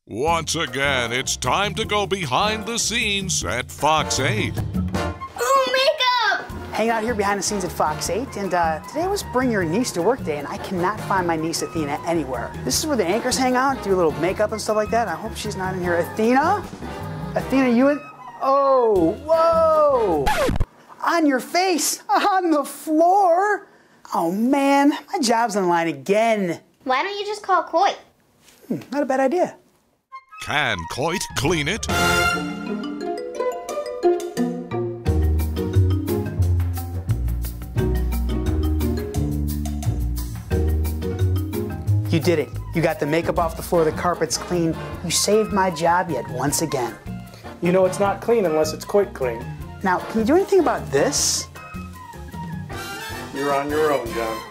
Once again, it's time to go behind the scenes at Fox 8. Ooh, makeup! Hanging out here behind the scenes at Fox 8, and today was Bring Your Niece to Work Day, and I cannot find my niece Athena anywhere. This is where the anchors hang out, do a little makeup and stuff like that. I hope she's not in here. Athena? Athena, you in? Oh, whoa! On your face, on the floor. Oh man, my job's on the line again. Why don't you just call COIT? Not a bad idea. Can COIT clean it? You did it. You got the makeup off the floor, the carpet's clean. You saved my job yet once again. You know it's not clean unless it's COIT clean. Now, can you do anything about this? You're on your own, John.